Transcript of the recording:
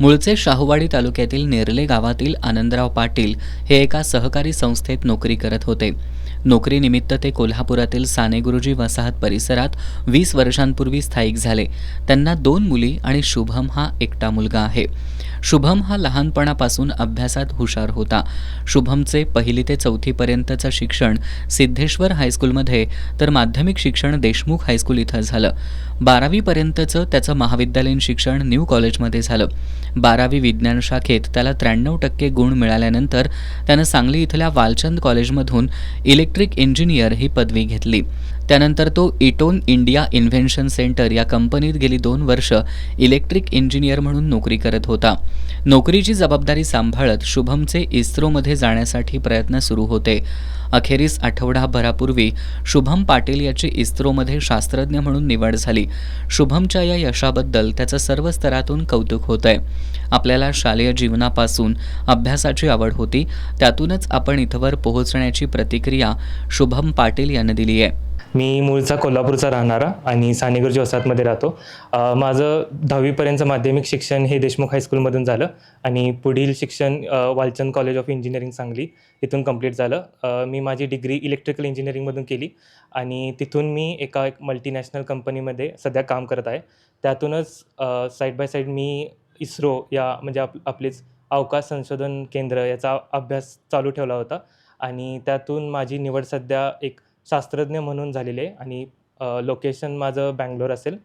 मूळचे शाहूवाडी तालुक्यातील नेरले गावातील आनंदराव पाटील हे एका सहकारी संस्थेत नोकरी करत होते. नोकरीनिमित्त ते कोल्हापुरातील साने गुरुजी वसाहत परिसरात 20 वर्षांपूर्वी स्थायिक झाले. त्यांना 2 मुली आणि शुभम हा एकटा मुलगा आहे. शुभम हा लहानपणापासून अभ्यासात हुशार होता. शुभमचे 1ली ते 4थी पर्यंतचं शिक्षण सिद्धेश्वर हायस्कूलमध्ये तर माध्यमिक शिक्षण देशमुख हायस्कूल इथं झालं. 12वी पर्यंतचं त्याचं महाविद्यालयीन शिक्षण न्यू कॉलेजमध्ये झालं. 12वी विज्ञान शाखेत त्याला 93% गुण मिळाल्यानंतर त्यानं सांगली इथल्या वालचंद कॉलेजमधून इलेक्ट्रिक इंजिनियर ही पदवी घेतली. त्यानंतर तो इटोन इंडिया इन्व्हेन्शन सेंटर या कंपनीत गेली 2 वर्ष इलेक्ट्रिक इंजिनियर म्हणून नोकरी करत होता. नोकरीची जबाबदारी सांभाळत शुभमचे इस्रोमध्ये जाण्यासाठी प्रयत्न सुरू होते. अखेरीस आठवडाभरापूर्वी शुभम पाटील याची इस्रोमध्ये शास्त्रज्ञ म्हणून निवड झाली. शुभमच्या या यशाबद्दल त्याचं सर्व स्तरातून कौतुक होतंय. आपल्याला शालेय जीवनापासून अभ्यासाची आवड होती, त्यातूनच आपण इथवर पोहोचण्याची प्रतिक्रिया शुभम पाटील यानं दिली आहे. मी मूळचा कोल्हापूरचा राहणारा आणि साने गुरुजी वसाहतमध्ये राहतो. माझं 10वीपर्यंतचं माध्यमिक शिक्षण हे देशमुख हायस्कूलमधून झालं आणि पुढील शिक्षण Walchand college of engineering Sangli इथून कंप्लीट झालं. मी माझी डिग्री इलेक्ट्रिकल इंजिनिअरिंगमधून केली आणि तिथून मी एक मल्टीनॅशनल कंपनीमध्ये सध्या काम करत आहे. त्यातूनच साईड बाय साईड मी इस्रो या म्हणजे आपलेच अवकाश संशोधन केंद्र याचा अभ्यास चालू ठेवला होता आणि त्यातून माझी निवड सध्या एक शास्त्रज्ञ म्हणून झालेले आहे आणि लोकेशन माझं बँगलोर असेल.